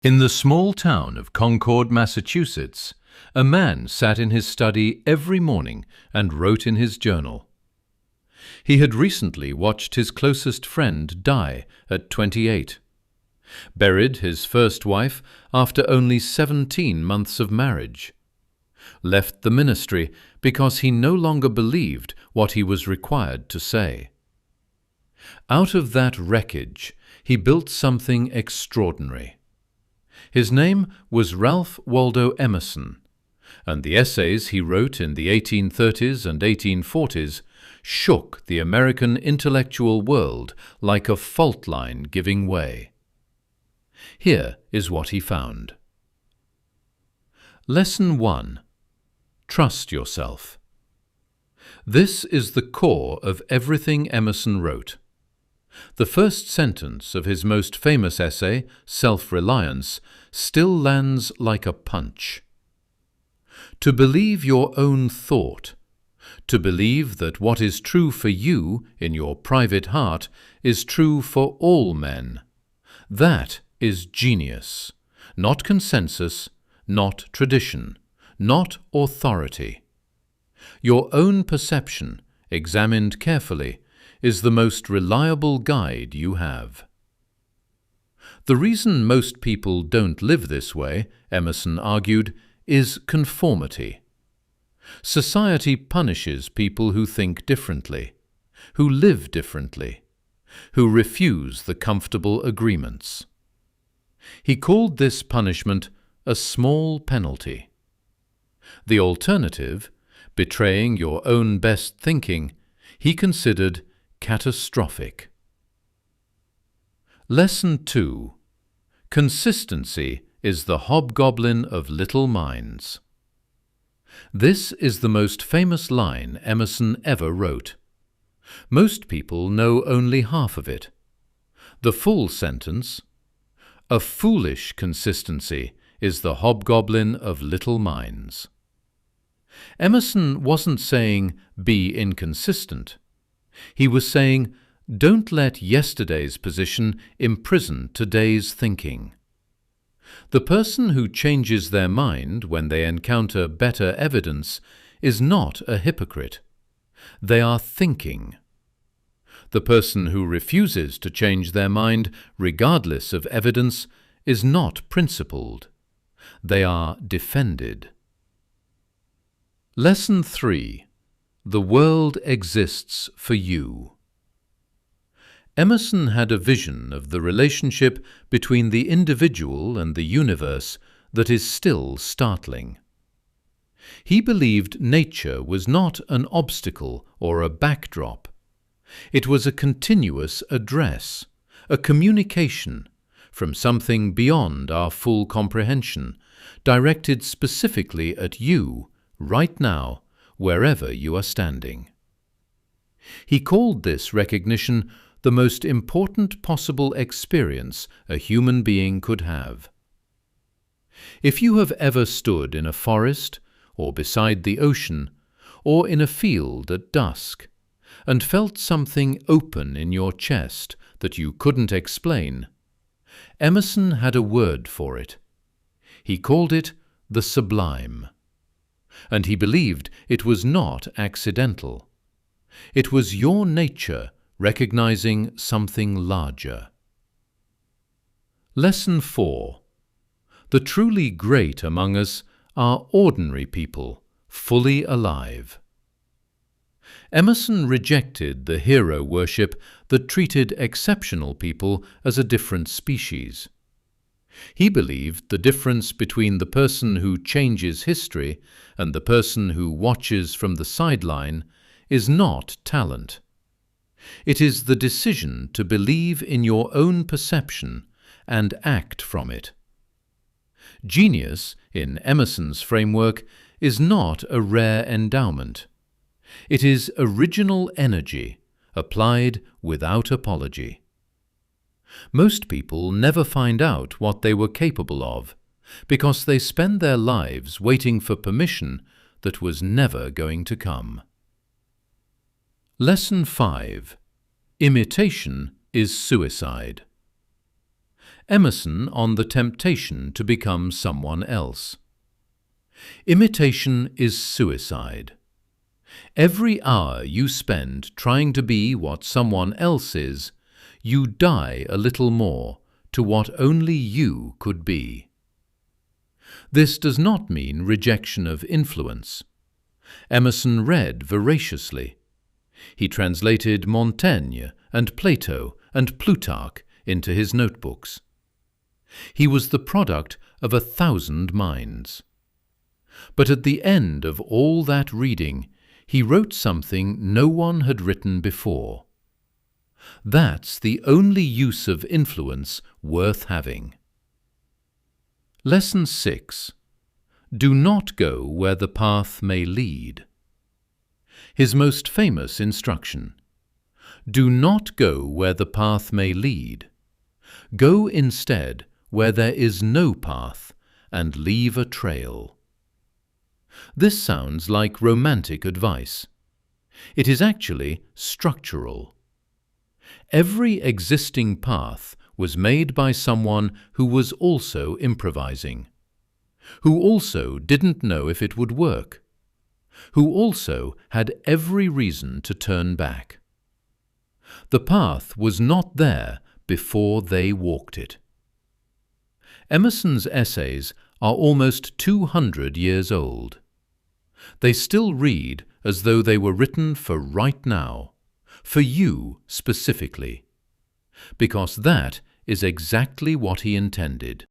In the small town of Concord, Massachusetts, a man sat in his study every morning and wrote in his journal. He had recently watched his closest friend die at 28, buried his first wife after only 17 months of marriage, left the ministry because he no longer believed what he was required to say. Out of that wreckage, he built something extraordinary. His name was Ralph Waldo Emerson, and the essays he wrote in the 1830s and 1840s shook the American intellectual world like a fault line giving way. Here is what he found. Lesson 1. Trust yourself. This is the core of everything Emerson wrote. The first sentence of his most famous essay, Self-Reliance, still lands like a punch. To believe your own thought, to believe that what is true for you in your private heart is true for all men, that is genius, not consensus, not tradition, not authority. Your own perception, examined carefully, is the most reliable guide you have. The reason most people don't live this way, Emerson argued, is conformity. Society punishes people who think differently, who live differently, who refuse the comfortable agreements. He called this punishment a small penalty. The alternative, betraying your own best thinking, he considered catastrophic. Lesson 2. Consistency is the hobgoblin of little minds. This is the most famous line Emerson ever wrote. Most people know only half of it. The full sentence, "A foolish consistency is the hobgoblin of little minds." Emerson wasn't saying, be inconsistent. He was saying, don't let yesterday's position imprison today's thinking. The person who changes their mind when they encounter better evidence is not a hypocrite. They are thinking. The person who refuses to change their mind, regardless of evidence, is not principled. They are defended. Lesson 3. The world exists for you. Emerson had a vision of the relationship between the individual and the universe that is still startling. He believed nature was not an obstacle or a backdrop. It was a continuous address, a communication from something beyond our full comprehension, directed specifically at you right now, wherever you are standing. He called this recognition the most important possible experience a human being could have. If you have ever stood in a forest, or beside the ocean, or in a field at dusk, and felt something open in your chest that you couldn't explain, Emerson had a word for it. He called it the sublime. And he believed it was not accidental. It was your nature recognizing something larger. Lesson 4. The truly great among us are ordinary people, fully alive. Emerson rejected the hero worship that treated exceptional people as a different species. He believed the difference between the person who changes history and the person who watches from the sideline is not talent. It is the decision to believe in your own perception and act from it. Genius, in Emerson's framework, is not a rare endowment. It is original energy, applied without apology. Most people never find out what they were capable of, because they spend their lives waiting for permission that was never going to come. Lesson 5. Imitation is suicide. Emerson on the temptation to become someone else. Imitation is suicide. Every hour you spend trying to be what someone else is, you die a little more to what only you could be. This does not mean rejection of influence. Emerson read voraciously. He translated Montaigne and Plato and Plutarch into his notebooks. He was the product of 1,000 minds. But at the end of all that reading, he wrote something no one had written before. That's the only use of influence worth having. Lesson 6. Do not go where the path may lead. His most famous instruction. Do not go where the path may lead. Go instead where there is no path, and leave a trail. This sounds like romantic advice. It is actually structural. Every existing path was made by someone who was also improvising, who also didn't know if it would work, who also had every reason to turn back. The path was not there before they walked it. Emerson's essays are almost 200 years old. They still read as though they were written for right now, for you specifically, because that is exactly what he intended.